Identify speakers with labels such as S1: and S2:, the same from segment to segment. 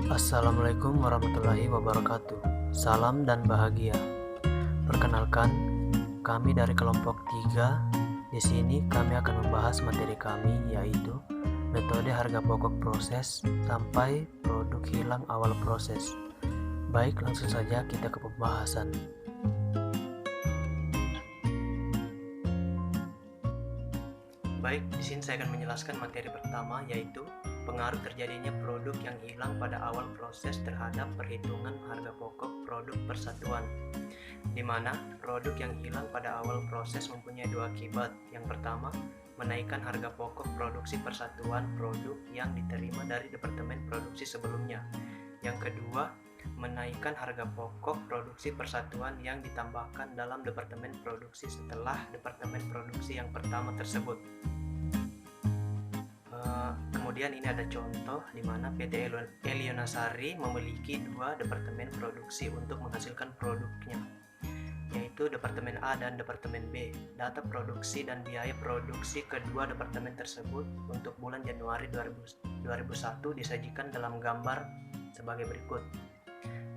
S1: Assalamualaikum warahmatullahi wabarakatuh. Salam dan bahagia. Perkenalkan, kami dari kelompok 3. Di sini kami akan membahas materi kami, yaitu metode harga pokok proses sampai produk hilang awal proses. Baik, langsung saja kita ke pembahasan. Baik, di sini saya akan menjelaskan materi pertama, yaitu pengaruh terjadinya produk yang hilang pada awal proses terhadap perhitungan harga pokok produk persatuan, di mana produk yang hilang pada awal proses mempunyai dua akibat. Yang pertama, menaikkan harga pokok produksi persatuan produk yang diterima dari departemen produksi sebelumnya. Yang kedua, menaikkan harga pokok produksi persatuan yang ditambahkan dalam departemen produksi setelah departemen produksi yang pertama tersebut. Kemudian ini ada contoh di mana PT Elionasari memiliki dua departemen produksi untuk menghasilkan produknya, yaitu Departemen A dan Departemen B. Data produksi dan biaya produksi kedua departemen tersebut untuk bulan Januari 2001 disajikan dalam gambar sebagai berikut.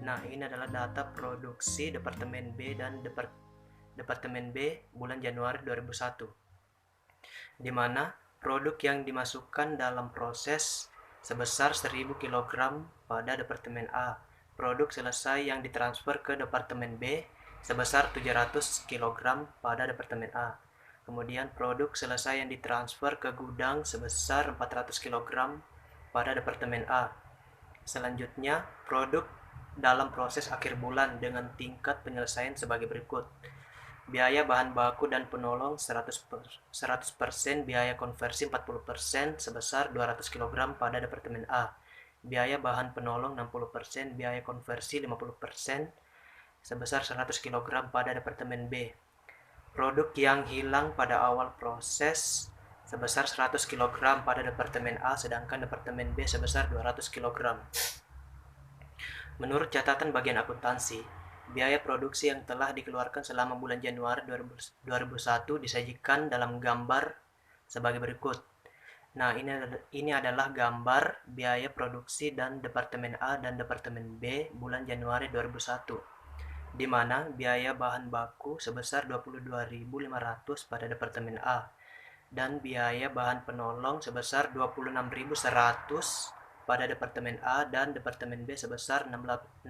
S1: Nah, ini adalah data produksi Departemen B dan Departemen B bulan Januari 2001, di mana produk yang dimasukkan dalam proses sebesar 1000 kg pada Departemen A. Produk selesai yang ditransfer ke Departemen B sebesar 700 kg pada Departemen A. Kemudian produk selesai yang ditransfer ke gudang sebesar 400 kg pada Departemen A. Selanjutnya, produk dalam proses akhir bulan dengan tingkat penyelesaian sebagai berikut. Biaya bahan baku dan penolong 100%, biaya konversi 40% sebesar 200 kg pada Departemen A. Biaya bahan penolong 60%, biaya konversi 50% sebesar 100 kg pada Departemen B. Produk yang hilang pada awal proses sebesar 100 kg pada Departemen A, sedangkan Departemen B sebesar 200 kg. Menurut catatan bagian akuntansi, biaya produksi yang telah dikeluarkan selama bulan Januari 2001 disajikan dalam gambar sebagai berikut. Nah, ini adalah gambar biaya produksi dan Departemen A dan Departemen B bulan Januari 2001, di mana biaya bahan baku sebesar 22.500 pada Departemen A dan biaya bahan penolong sebesar 26.100 pada Departemen A dan Departemen B sebesar 16.100.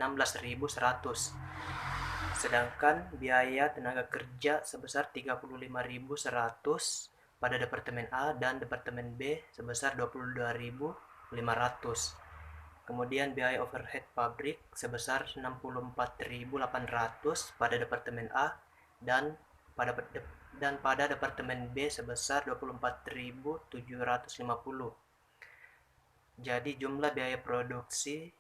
S1: Sedangkan biaya tenaga kerja sebesar 35.100 pada Departemen A dan Departemen B sebesar 22.500. Kemudian biaya overhead pabrik sebesar 64.800 pada Departemen A dan pada Departemen B sebesar 24.750. Jadi jumlah biaya produksi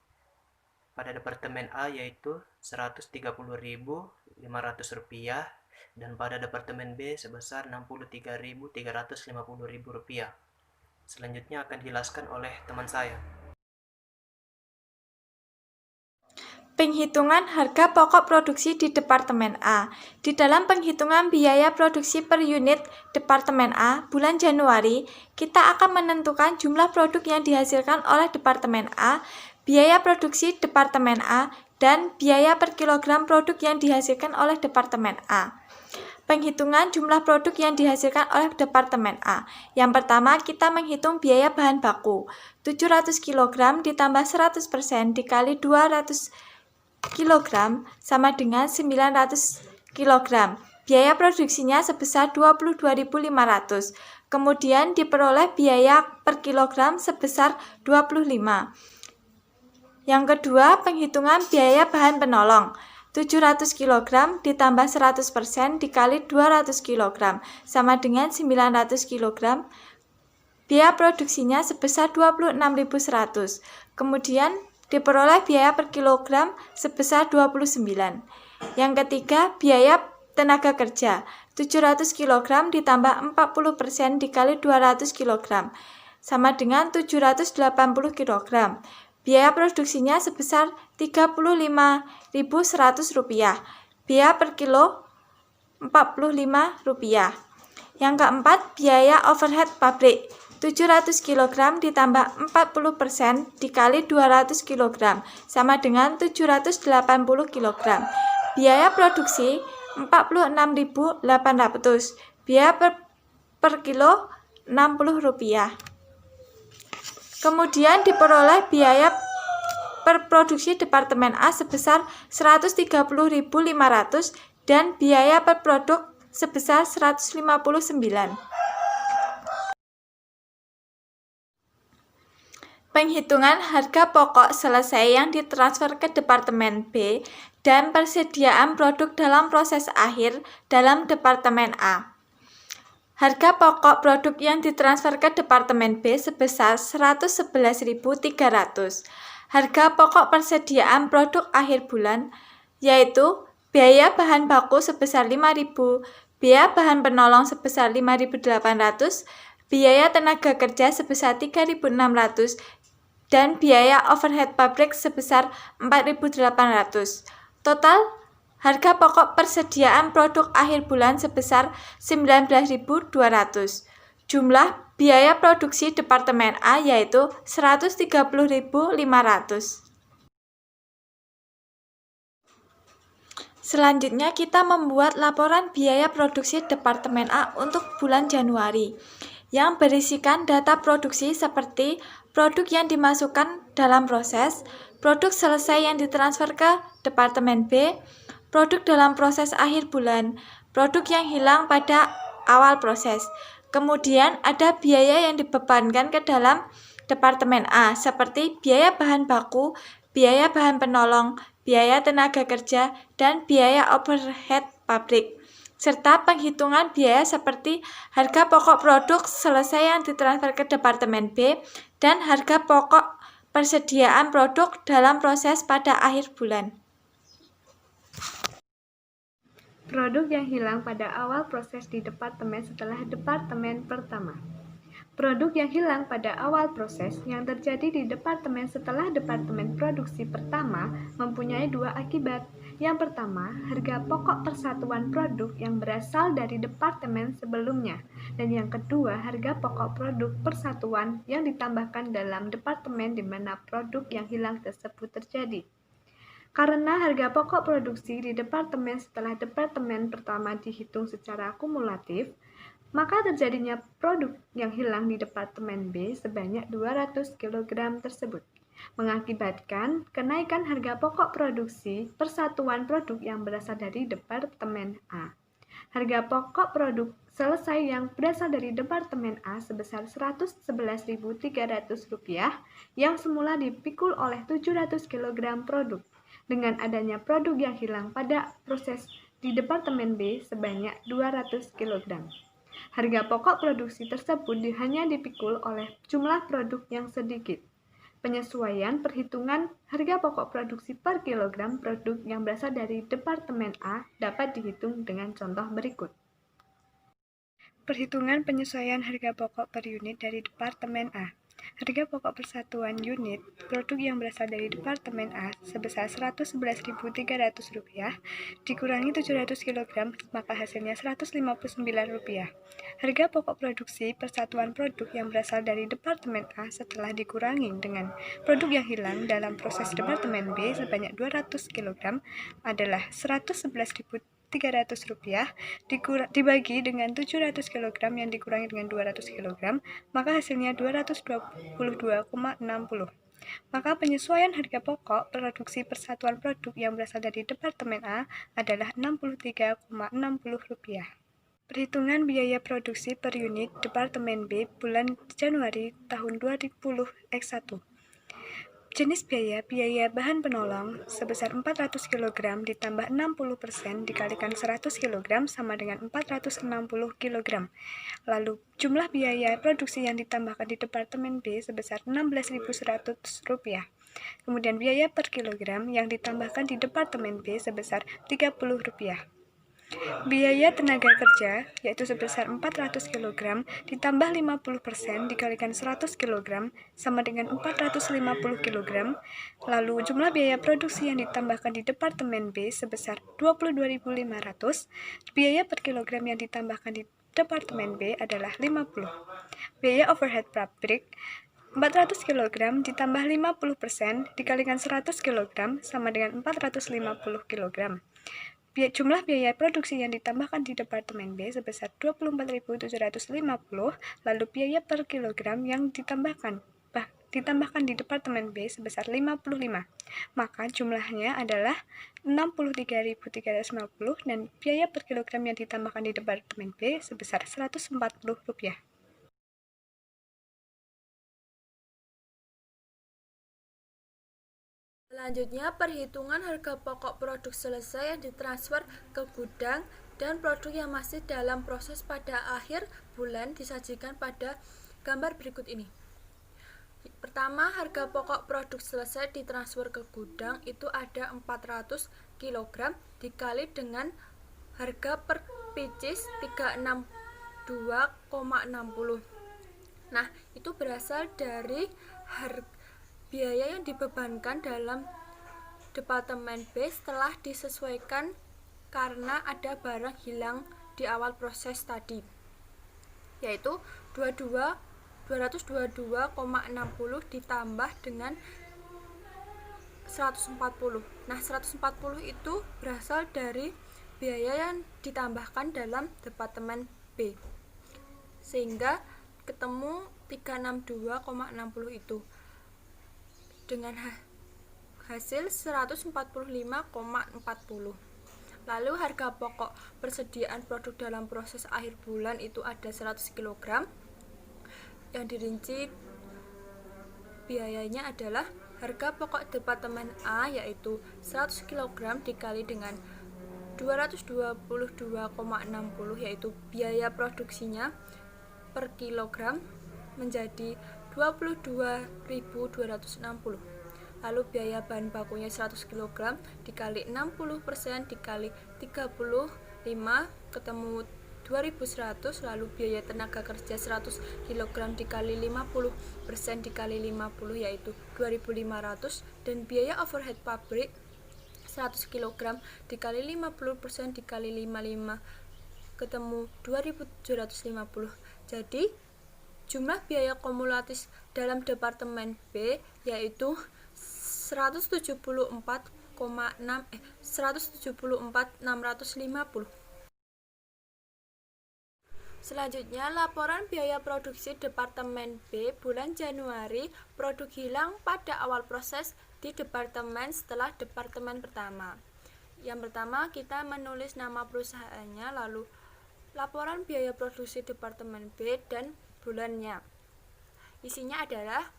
S1: pada Departemen A yaitu Rp130.500 dan pada Departemen B sebesar Rp63.350. Selanjutnya akan dijelaskan oleh teman saya.
S2: Penghitungan harga pokok produksi di Departemen A. Di dalam penghitungan biaya produksi per unit Departemen A bulan Januari, kita akan menentukan jumlah produk yang dihasilkan oleh Departemen A, biaya produksi Departemen A, dan biaya per kilogram produk yang dihasilkan oleh Departemen A. Penghitungan jumlah produk yang dihasilkan oleh Departemen A. Yang pertama, kita menghitung biaya bahan baku. 700 kg ditambah 100% dikali 200 kg sama dengan 900 kg. Biaya produksinya sebesar 22.500. Kemudian diperoleh biaya per kilogram sebesar 25. Yang kedua, penghitungan biaya bahan penolong. 700 kg ditambah 100% dikali 200 kg sama dengan 900 kg. Biaya produksinya sebesar 26.100. Kemudian diperoleh biaya per kilogram sebesar 29. Yang ketiga, biaya tenaga kerja. 700 kg ditambah 40% dikali 200 kg sama dengan 780 kg. Biaya produksinya sebesar Rp35.100. Biaya per kilo Rp45. Yang keempat, biaya overhead pabrik. 700 kg ditambah 40% dikali 200 kg sama dengan 780 kg. Biaya produksi 46.800. Biaya per kilo Rp60. Kemudian diperoleh biaya per produksi Departemen A sebesar 130.500 dan biaya per produk sebesar 159. Penghitungan harga pokok selesai yang ditransfer ke Departemen B dan persediaan produk dalam proses akhir dalam Departemen A. Harga pokok produk yang ditransfer ke Departemen B sebesar 111.300. Harga pokok persediaan produk akhir bulan yaitu biaya bahan baku sebesar 5.000, biaya bahan penolong sebesar 5.800, biaya tenaga kerja sebesar 3.600, dan biaya overhead pabrik sebesar 4.800. Total harga pokok persediaan produk akhir bulan sebesar 19.200. Jumlah biaya produksi Departemen A yaitu 130.500. Selanjutnya kita membuat laporan biaya produksi Departemen A untuk bulan Januari yang berisikan data produksi seperti produk yang dimasukkan dalam proses, produk selesai yang ditransfer ke Departemen B, produk dalam proses akhir bulan, produk yang hilang pada awal proses. Kemudian ada biaya yang dibebankan ke dalam Departemen A seperti biaya bahan baku, biaya bahan penolong, biaya tenaga kerja, dan biaya overhead pabrik, serta penghitungan biaya seperti harga pokok produk selesai yang ditransfer ke Departemen B dan harga pokok persediaan produk dalam proses pada akhir bulan.
S3: Produk yang hilang pada awal proses di departemen setelah departemen pertama. Produk yang hilang pada awal proses yang terjadi di departemen setelah departemen produksi pertama mempunyai dua akibat. Yang pertama, harga pokok persatuan produk yang berasal dari departemen sebelumnya. Dan yang kedua, harga pokok produk persatuan yang ditambahkan dalam departemen di mana produk yang hilang tersebut terjadi. Karena harga pokok produksi di departemen setelah departemen pertama dihitung secara kumulatif, maka terjadinya produk yang hilang di Departemen B sebanyak 200 kg tersebut, mengakibatkan kenaikan harga pokok produksi persatuan produk yang berasal dari Departemen A. Harga pokok produk selesai yang berasal dari Departemen A sebesar Rp111.300 yang semula dipikul oleh 700 kg produk. Dengan adanya produk yang hilang pada proses di Departemen B sebanyak 200 kg. Harga pokok produksi tersebut hanya dipikul oleh jumlah produk yang sedikit. Penyesuaian perhitungan harga pokok produksi per kilogram produk yang berasal dari Departemen A dapat dihitung dengan contoh berikut. Perhitungan penyesuaian harga pokok per unit dari Departemen A. Harga pokok persatuan unit produk yang berasal dari Departemen A sebesar Rp111.300 dikurangi 700 kg maka hasilnya Rp159. Harga pokok produksi persatuan produk yang berasal dari Departemen A setelah dikurangi dengan produk yang hilang dalam proses Departemen B sebanyak 200 kg adalah Rp111.300 dibagi dengan 700 kg yang dikurangi dengan 200 kg, maka hasilnya 222,60. Maka penyesuaian harga pokok produksi persatuan produk yang berasal dari Departemen A adalah Rp63,60. Perhitungan biaya produksi per unit Departemen B bulan Januari tahun 2021. Jenis biaya bahan penolong sebesar 400 kg ditambah 60% dikalikan 100 kg sama dengan 460 kg. Lalu jumlah biaya produksi yang ditambahkan di Departemen B sebesar Rp16.100. Kemudian biaya per kilogram yang ditambahkan di Departemen B sebesar Rp30. Biaya tenaga kerja yaitu sebesar 400 kg ditambah 50% dikalikan 100 kg sama dengan 450 kg. Lalu jumlah biaya produksi yang ditambahkan di Departemen B sebesar 22.500. Biaya per kilogram yang ditambahkan di Departemen B adalah 50. Biaya overhead pabrik 400 kg ditambah 50% dikalikan 100 kg sama dengan 450 kg. Jumlah biaya produksi yang ditambahkan di Departemen B sebesar 24.750, lalu biaya per kilogram yang ditambahkan di Departemen B sebesar 55. Maka jumlahnya adalah 63.350 dan biaya per kilogram yang ditambahkan di Departemen B sebesar Rp140.
S2: Selanjutnya, perhitungan harga pokok produk selesai yang ditransfer ke gudang dan produk yang masih dalam proses pada akhir bulan disajikan pada gambar berikut ini. Pertama, harga pokok produk selesai ditransfer ke gudang itu ada 400 kg dikali dengan harga per pieces 362,60. Nah, itu berasal dari biaya yang dibebankan dalam Departemen B setelah disesuaikan karena ada barang hilang di awal proses tadi, yaitu 222,60 ditambah dengan 140. Nah, 140 itu berasal dari biaya yang ditambahkan dalam Departemen B, sehingga ketemu 362,60 itu dengan hasil 145,40. Lalu harga pokok persediaan produk dalam proses akhir bulan itu ada 100 kg. Yang dirinci biayanya adalah harga pokok Departemen A yaitu 100 kg dikali dengan 222,60 yaitu biaya produksinya per kilogram menjadi 22.260. Lalu biaya bahan bakunya 100 kg dikali 60% dikali 35 ketemu 2100. Lalu biaya tenaga kerja 100 kg dikali 50% dikali 50 yaitu 2500. Dan biaya overhead pabrik 100 kg dikali 50% dikali 55 ketemu 2750. Jadi jumlah biaya kumulatif dalam Departemen B yaitu 174,650. Selanjutnya, laporan biaya produksi Departemen B bulan Januari, produk hilang pada awal proses di departemen setelah departemen pertama. Yang pertama, kita menulis nama perusahaannya, lalu laporan biaya produksi Departemen B dan bulannya. Isinya adalah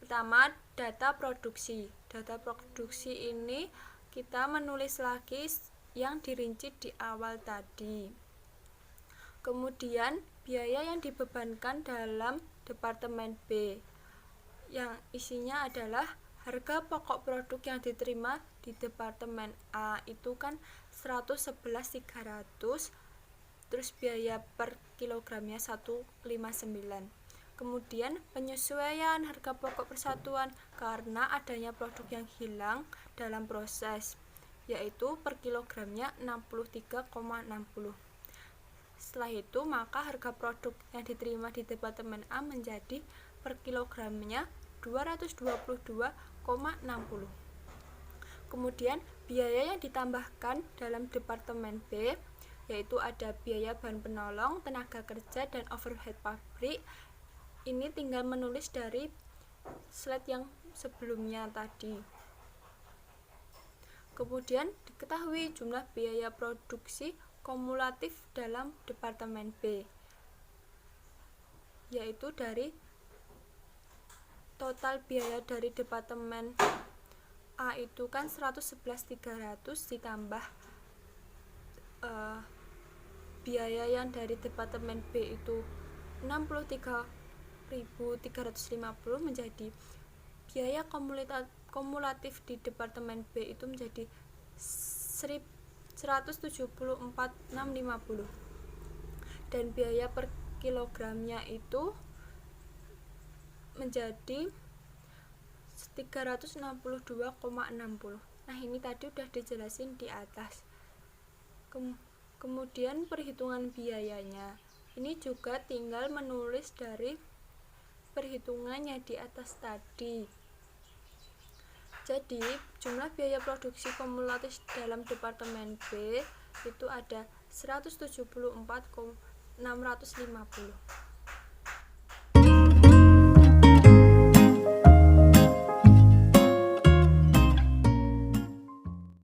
S2: pertama, data produksi. Data produksi ini kita menulis lagi yang dirinci di awal tadi. Kemudian biaya yang dibebankan dalam Departemen B yang isinya adalah harga pokok produk yang diterima di Departemen A itu kan 111.300, terus biaya per kilogramnya 159. Kemudian penyesuaian harga pokok persatuan karena adanya produk yang hilang dalam proses, yaitu per kilogramnya 63,60. Setelah itu maka harga produk yang diterima di Departemen A menjadi per kilogramnya 222,60. Kemudian biaya yang ditambahkan dalam Departemen B yaitu ada biaya bahan penolong, tenaga kerja, dan overhead pabrik. Ini tinggal menulis dari slide yang sebelumnya tadi. Kemudian diketahui jumlah biaya produksi kumulatif dalam Departemen B, yaitu dari total biaya dari Departemen A itu kan 111.300 ditambah biaya yang dari Departemen B itu 63.350 menjadi biaya kumulatif di Departemen B itu menjadi 174.650 dan biaya per kilogramnya itu menjadi 362,60. Nah, ini tadi udah dijelasin di atas. Kemudian perhitungan biayanya. Ini juga tinggal menulis dari perhitungannya di atas tadi. Jadi, jumlah biaya produksi kumulatif dalam Departemen B itu ada 174.650.